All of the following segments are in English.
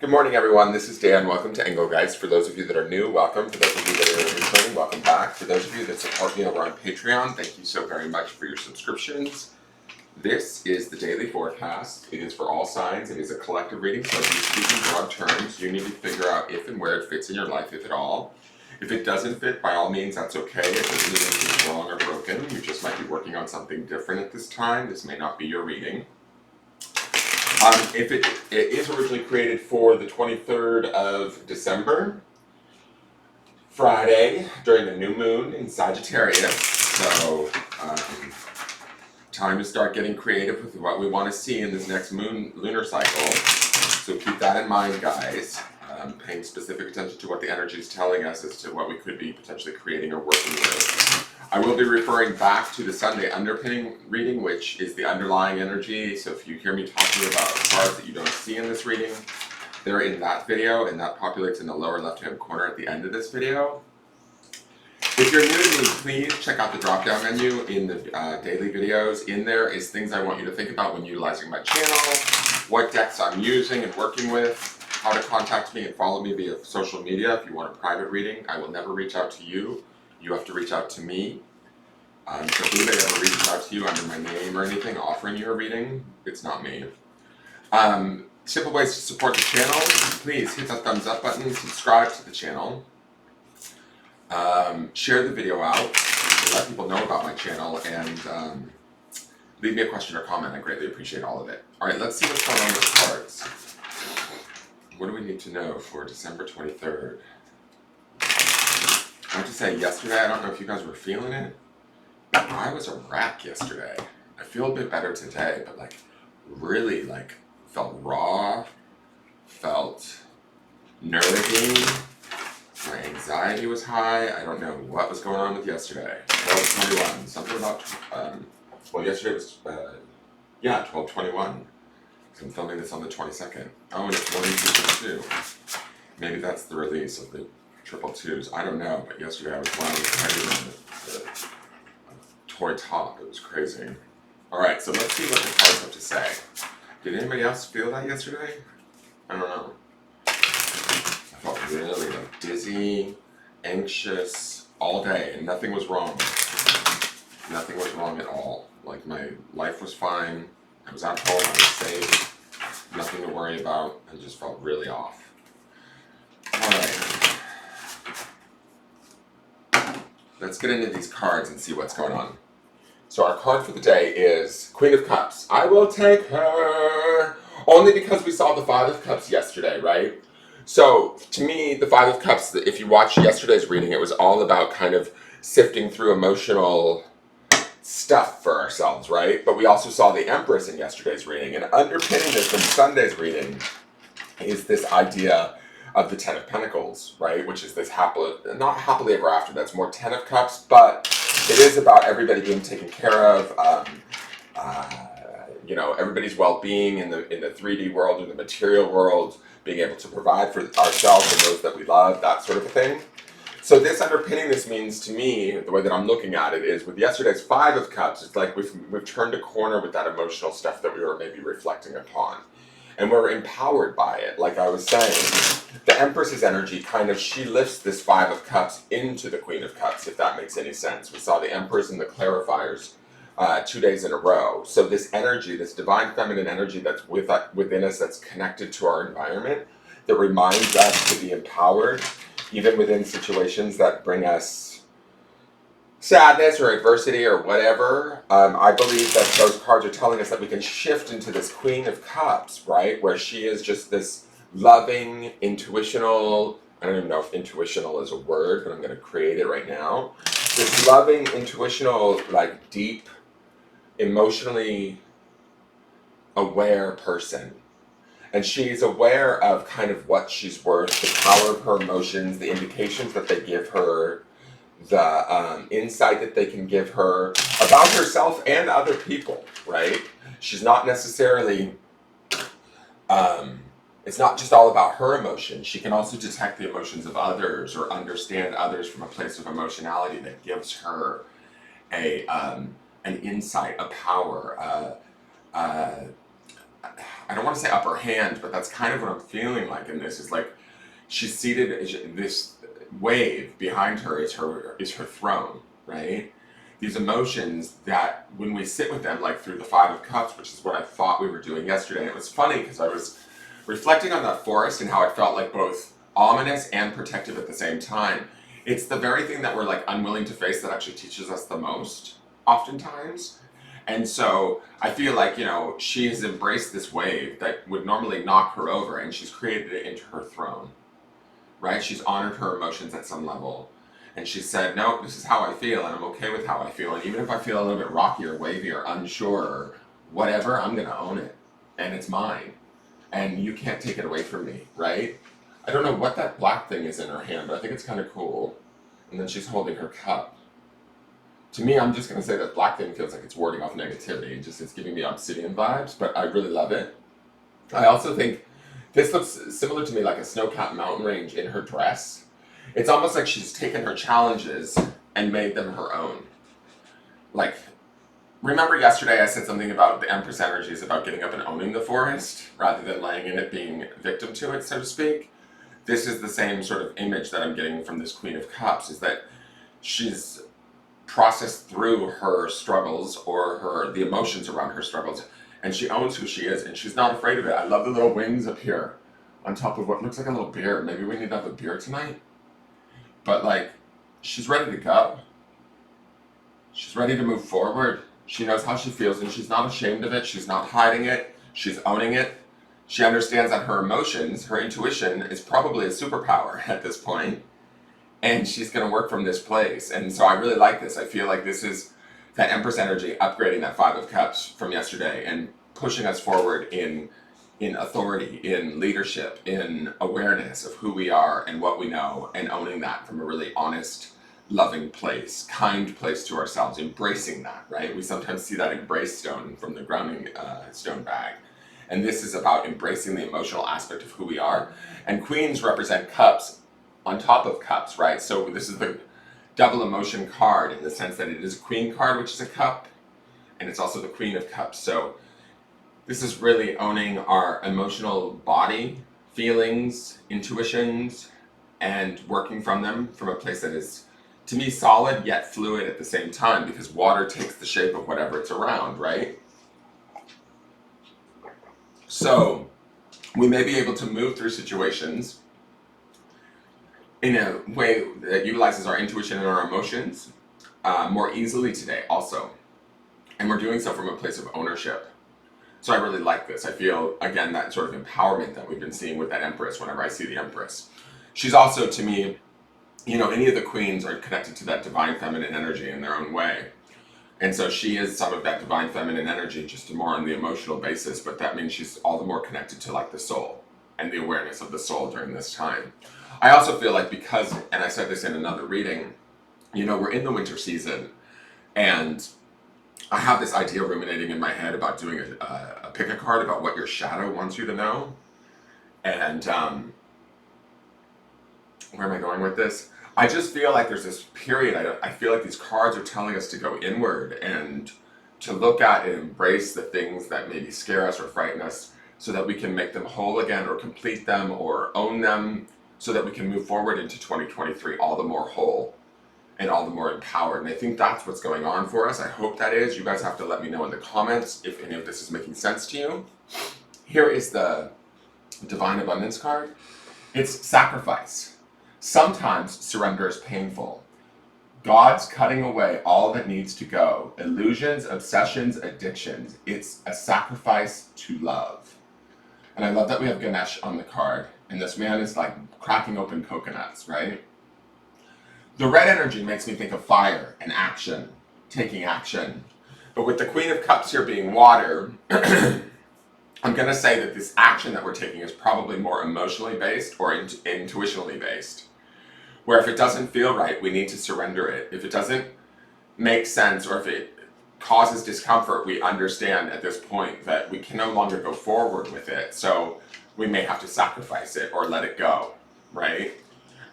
Good morning, everyone. This is Dan. Welcome to Engelgeist. For those of you that are new, welcome. For those of you that are returning, welcome back. For those of you that support me over on Patreon, thank you so very much for your subscriptions. This is the daily forecast. It is for all signs. It is a collective reading, so if you speak in broad terms, you need to figure out if and where it fits in your life, if at all. If it doesn't fit, by all means, that's okay. It doesn't mean it's wrong or broken. You just might be working on something different at this time. This may not be your reading. If it is originally created for the 23rd of December, Friday, during the new moon in Sagittarius. So, time to start getting creative with what we want to see in this next lunar cycle. So keep that in mind, guys. Paying specific attention to what the energy is telling us as to what we could be potentially creating or working with. I will be referring back to the Sunday underpinning reading, which is the underlying energy. So if you hear me talking about cards that you don't see in this reading, they're in that video, and that populates in the lower left-hand corner at the end of this video. If you're new to me, please check out the drop-down menu in the daily videos. In there is things I want you to think about when utilizing my channel, what decks I'm using and working with, how to contact me and follow me via social media. If you want a private reading, I will never reach out to you. You have to reach out to me. So if anybody ever reaches out to you under my name or anything, offering you a reading, it's not me. Simple ways to support the channel. Please hit that thumbs up button, subscribe to the channel. Share the video out, let people know about my channel, and leave me a question or comment. I greatly appreciate all of it. Alright, let's see what's going on with the cards. What do we need to know for December 23rd? I have to say, yesterday, I don't know if you guys were feeling it. I was a wreck yesterday. I feel a bit better today, but really felt raw, felt nervy. My anxiety was high. I don't know what was going on with yesterday. 12/21. Something about, yesterday was, 12/21. I'm filming this on the 22nd. Oh, and it's 1/2/2. Maybe that's the release of the 222s. I don't know, but yesterday I was wound tighter than the toy top. It was crazy. Alright, so let's see what the cards have to say. Did anybody else feel that yesterday? I don't know. I felt really dizzy, anxious all day, and nothing was wrong. Nothing was wrong at all. My life was fine. I was at home, I was safe. Nothing to worry about. I just felt really off. Alright. Let's get into these cards and see what's going on. So our card for the day is Queen of Cups. I will take her! Only because we saw the Five of Cups yesterday, right? So, to me, the Five of Cups, if you watched yesterday's reading, it was all about kind of sifting through emotional stuff for ourselves, right? But we also saw the Empress in yesterday's reading, and underpinning this from Sunday's reading is this idea of the Ten of Pentacles, right? Which is this not happily ever after, that's more Ten of Cups, but it is about everybody being taken care of, everybody's well-being in the 3D world, in the material world, being able to provide for ourselves and those that we love, that sort of a thing. So this underpinning this means to me, the way that I'm looking at it is with yesterday's Five of Cups, it's like we've turned a corner with that emotional stuff that we were maybe reflecting upon. And we're empowered by it. Like I was saying, the Empress's energy she lifts this Five of Cups into the Queen of Cups, if that makes any sense. We saw the Empress and the Clarifiers 2 days in a row. So this energy, this divine feminine energy that's within us, that's connected to our environment, that reminds us to be empowered, even within situations that bring us sadness or adversity or whatever. I believe that those cards are telling us that we can shift into this Queen of Cups, right? Where she is just this loving, intuitional, I don't even know if intuitional is a word, but I'm going to create it right now. This loving, intuitional, deep, emotionally aware person. And she's aware of kind of what she's worth, the power of her emotions, the indications that they give her, the insight that they can give her about herself and other people, right? She's not necessarily, it's not just all about her emotions. She can also detect the emotions of others or understand others from a place of emotionality that gives her an insight, a power, I don't want to say upper hand, but that's kind of what I'm feeling like in this. Is like she's seated. This wave behind her is her throne, right? These emotions that when we sit with them, like through the Five of Cups, which is what I thought we were doing yesterday. And it was funny because I was reflecting on that forest and how it felt like both ominous and protective at the same time. It's the very thing that we're like unwilling to face that actually teaches us the most, oftentimes. And so I feel like, she has embraced this wave that would normally knock her over and she's created it into her throne, right? She's honored her emotions at some level. And she said, no, this is how I feel and I'm okay with how I feel. And even if I feel a little bit rocky or wavy or unsure or whatever, I'm going to own it. And it's mine. And you can't take it away from me, right? I don't know what that black thing is in her hand, but I think it's kind of cool. And then she's holding her cup. To me, I'm just going to say that black thing feels like it's warding off negativity. It's giving me obsidian vibes, but I really love it. I also think this looks similar to me like a snow-capped mountain range in her dress. It's almost like she's taken her challenges and made them her own. Like, remember yesterday I said something about the Empress energies, about getting up and owning the forest, rather than laying in it, being victim to it, so to speak? This is the same sort of image that I'm getting from this Queen of Cups, is that she's processed through her struggles or the emotions around her struggles, and she owns who she is, and she's not afraid of it. I love the little wings up here on top of what looks like a little beer. Maybe we need to have a beer tonight. But like, she's ready to go. She's ready to move forward. She knows how she feels and she's not ashamed of it. She's not hiding it. She's owning it. She understands that her emotions, her intuition is probably a superpower at this point. And she's going to work from this place. And so I really like this. I feel like this is that Empress energy upgrading that Five of Cups from yesterday and pushing us forward in authority, in leadership, in awareness of who we are and what we know, and owning that from a really honest, loving place, kind place to ourselves, embracing that, right? We sometimes see that embrace stone from the grounding stone bag. And this is about embracing the emotional aspect of who we are. And queens represent cups on top of cups, right? So this is the double emotion card in the sense that it is a queen card, which is a cup, and it's also the Queen of Cups. So this is really owning our emotional body, feelings, intuitions, and working from them from a place that is, to me, solid yet fluid at the same time, because water takes the shape of whatever it's around, right? So we may be able to move through situations in a way that utilizes our intuition and our emotions more easily today also. And we're doing so from a place of ownership. So I really like this. I feel, again, that sort of empowerment that we've been seeing with that Empress whenever I see the Empress. She's also, to me, any of the queens are connected to that divine feminine energy in their own way. And so she is some of that divine feminine energy, just more on the emotional basis, but that means she's all the more connected to like the soul and the awareness of the soul during this time. I also feel like because, and I said this in another reading, we're in the winter season, and I have this idea ruminating in my head about doing a pick a card about what your shadow wants you to know. And where am I going with this? I just feel like there's this period, I feel like these cards are telling us to go inward and to look at and embrace the things that maybe scare us or frighten us, so that we can make them whole again or complete them or own them, so that we can move forward into 2023 all the more whole and all the more empowered. And I think that's what's going on for us. I hope that is. You guys have to let me know in the comments if any of this is making sense to you. Here is the Divine Abundance card. It's sacrifice. Sometimes surrender is painful. God's cutting away all that needs to go. Illusions, obsessions, addictions. It's a sacrifice to love. And I love that we have Ganesh on the card. And this man is like cracking open coconuts, right? The red energy makes me think of fire and action, taking action. But with the Queen of Cups here being water, I'm going to say that this action that we're taking is probably more emotionally based or intuitionally based. Where if it doesn't feel right, we need to surrender it. If it doesn't make sense or if it causes discomfort, we understand at this point that we can no longer go forward with it. So we may have to sacrifice it or let it go, right?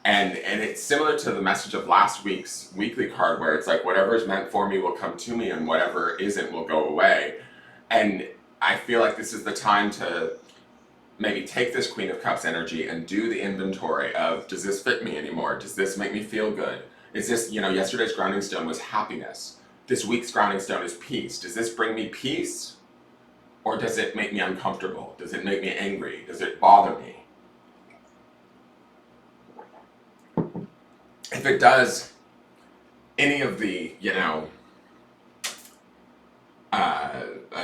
And it's similar to the message of last week's weekly card, where it's like whatever is meant for me will come to me and whatever isn't will go away. And I feel like this is the time to maybe take this Queen of Cups energy and do the inventory of, does this fit me anymore? Does this make me feel good? Is this, yesterday's grounding stone was happiness. This week's grounding stone is peace. Does this bring me peace? Or does it make me uncomfortable? Does it make me angry? Does it bother me? If it does any of the,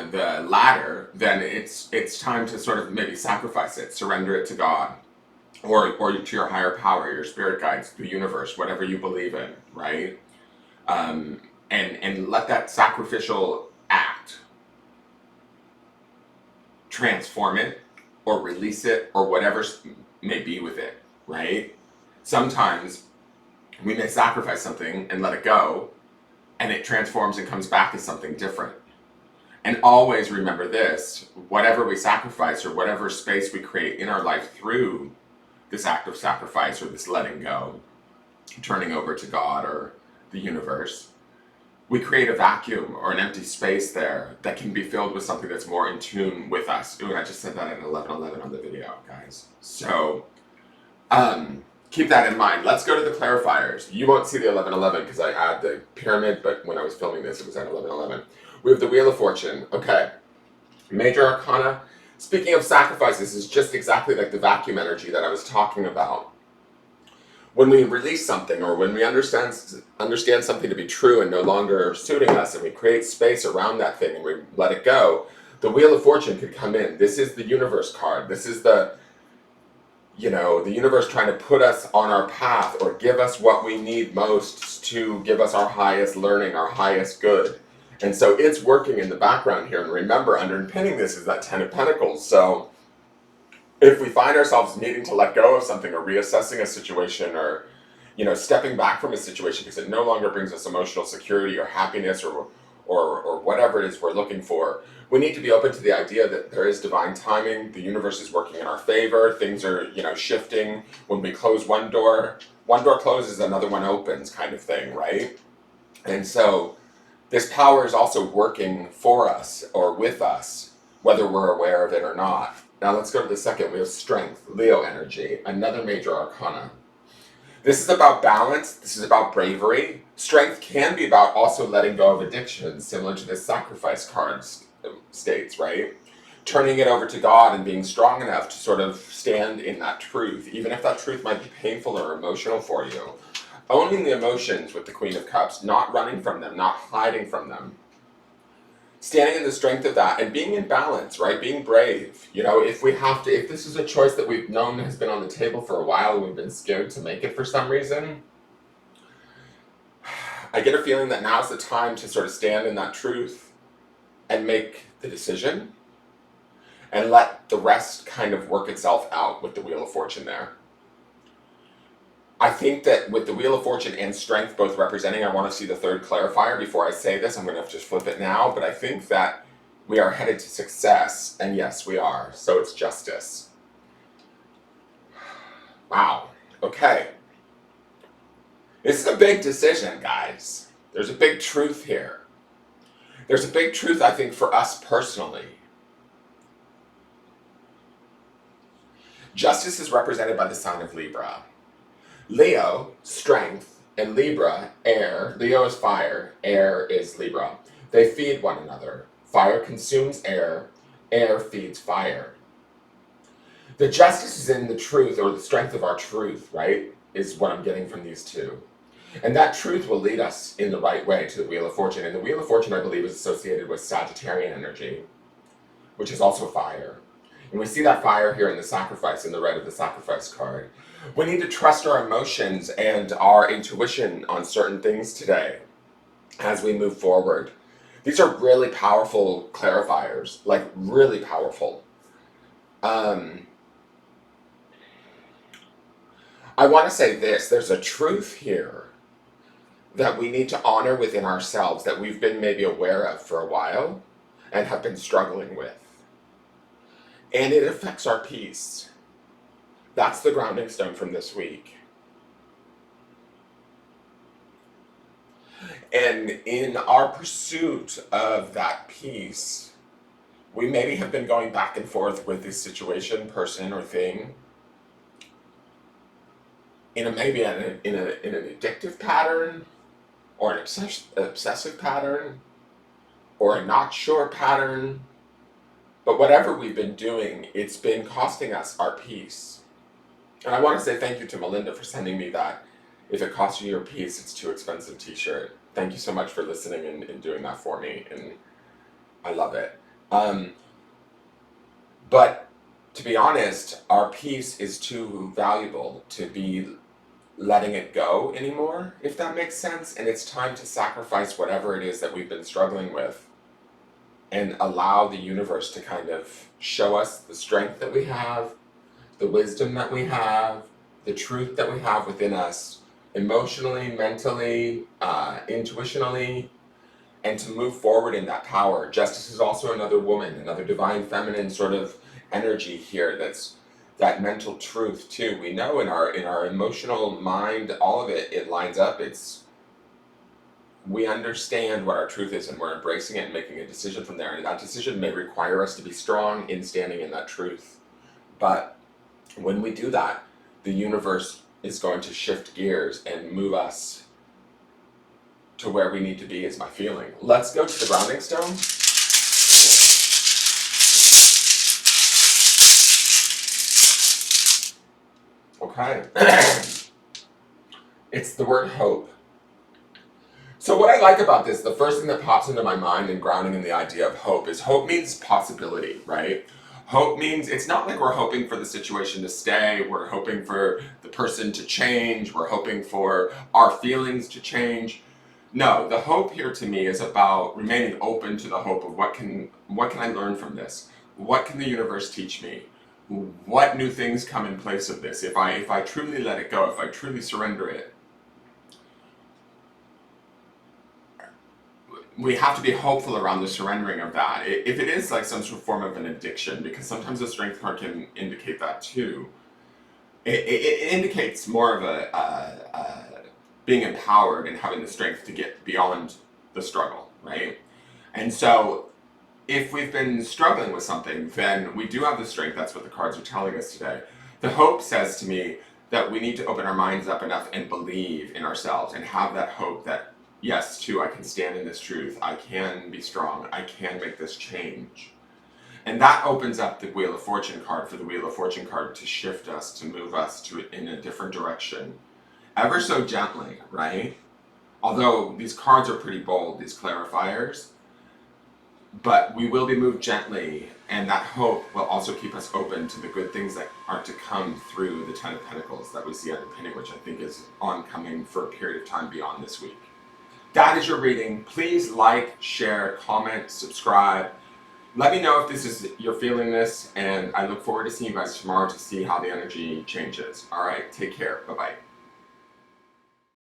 the latter, then it's time to sort of maybe sacrifice it, surrender it to God, or to your higher power, your spirit guides, the universe, whatever you believe in, right? And let that sacrificial act transform it, or release it, or whatever may be with it, right? Sometimes we may sacrifice something and let it go, and it transforms and comes back as something different. And always remember this, whatever we sacrifice or whatever space we create in our life through this act of sacrifice or this letting go, turning over to God or the universe, we create a vacuum or an empty space there that can be filled with something that's more in tune with us. Ooh, I just said that at 11:11 on the video, guys. So, keep that in mind. Let's go to the clarifiers. You won't see the 11:11 because I add the pyramid, but when I was filming this, it was at 11:11. We have the Wheel of Fortune. Okay. Major Arcana. Speaking of sacrifices, is just exactly like the vacuum energy that I was talking about. When we release something, or when we understand something to be true and no longer suiting us, and we create space around that thing and we let it go, the Wheel of Fortune could come in. This is the universe card. This is the universe trying to put us on our path or give us what we need most to give us our highest learning, our highest good. And so it's working in the background here. And remember, underpinning this is that Ten of Pentacles. So if we find ourselves needing to let go of something or reassessing a situation or, stepping back from a situation because it no longer brings us emotional security or happiness or whatever it is we're looking for, we need to be open to the idea that there is divine timing. The universe is working in our favor. Things are, shifting. When we close one door closes, another one opens, kind of thing, right? And so this power is also working for us or with us, whether we're aware of it or not. Now let's go to the second. We have Strength, Leo energy, another major arcana. This is about balance. This is about bravery. Strength can be about also letting go of addictions, similar to this sacrifice card states, right? Turning it over to God and being strong enough to sort of stand in that truth, even if that truth might be painful or emotional for you. Owning the emotions with the Queen of Cups, not running from them, not hiding from them. Standing in the strength of that and being in balance, right? Being brave. If this is a choice that we've known has been on the table for a while and we've been scared to make it for some reason, I get a feeling that now's the time to sort of stand in that truth and make the decision and let the rest kind of work itself out with the Wheel of Fortune there. I think that with the Wheel of Fortune and Strength both representing, I want to see the third clarifier before I say this. I'm going to just flip it now, but I think that we are headed to success, and yes, we are. So it's justice. Wow. Okay. This is a big decision, guys. There's a big truth here. There's a big truth, I think, for us personally. Justice is represented by the sign of Libra. Leo, strength, and Libra, air. Leo is fire, air is Libra. They feed one another. Fire consumes air feeds fire. The justice is in the truth, or the strength of our truth, right, is what I'm getting from these two. And that truth will lead us in the right way to the Wheel of Fortune. And the Wheel of Fortune, I believe, is associated with Sagittarian energy, which is also fire. And we see that fire here in the sacrifice, in the red of the sacrifice card. We need to trust our emotions and our intuition on certain things today as we move forward. These are really powerful clarifiers, like really powerful. I want to say this, there's a truth here that we need to honor within ourselves that we've been maybe aware of for a while and have been struggling with. And it affects our peace. That's the grounding stone from this week. And in our pursuit of that peace, we maybe have been going back and forth with this situation, person, or thing in an addictive pattern, or an obsessive pattern, or a not sure pattern. But whatever we've been doing, it's been costing us our peace. And I want to say thank you to Melinda for sending me that "if it costs you your peace, it's too expensive" t-shirt. Thank you so much for listening and doing that for me, and I love it. But to be honest, our peace is too valuable to be letting it go anymore, if that makes sense. And it's time to sacrifice whatever it is that we've been struggling with and allow the universe to kind of show us the strength that we have, the wisdom that we have, the truth that we have within us, emotionally, mentally, intuitionally, and to move forward in that power. Justice is also another woman, another divine feminine sort of energy here. That's that mental truth too. We know in our emotional mind, all of it lines up. We understand what our truth is, and we're embracing it and making a decision from there. And that decision may require us to be strong in standing in that truth. But when we do that, the universe is going to shift gears and move us to where we need to be, is my feeling. Let's go to the grounding stone. Okay. It's the word hope. So what I like about this, the first thing that pops into my mind in grounding in the idea of hope is hope means possibility, right? Hope means it's not like we're hoping for the situation to stay, we're hoping for the person to change, we're hoping for our feelings to change. No, the hope here to me is about remaining open to the hope of what can I learn from this? What can the universe teach me? What new things come in place of this? If I truly let it go, if I truly surrender it, we have to be hopeful around the surrendering of that. If it is like some sort of form of an addiction, because sometimes the strength card can indicate that too. It indicates more of a being empowered and having the strength to get beyond the struggle, right? And so if we've been struggling with something, then we do have the strength. That's what the cards are telling us today. The hope says to me that we need to open our minds up enough and believe in ourselves and have that hope that, yes, too, I can stand in this truth. I can be strong. I can make this change. And that opens up the Wheel of Fortune card for the Wheel of Fortune card to shift us, to move us in a different direction. Ever so gently, right? Although these cards are pretty bold, these clarifiers, but we will be moved gently, and that hope will also keep us open to the good things that are to come through the Ten of Pentacles that we see underpinning, which I think is oncoming for a period of time beyond this week. That is your reading. Please like, share, comment, subscribe. Let me know if you're feeling this, and I look forward to seeing you guys tomorrow to see how the energy changes. All right, take care. Bye-bye.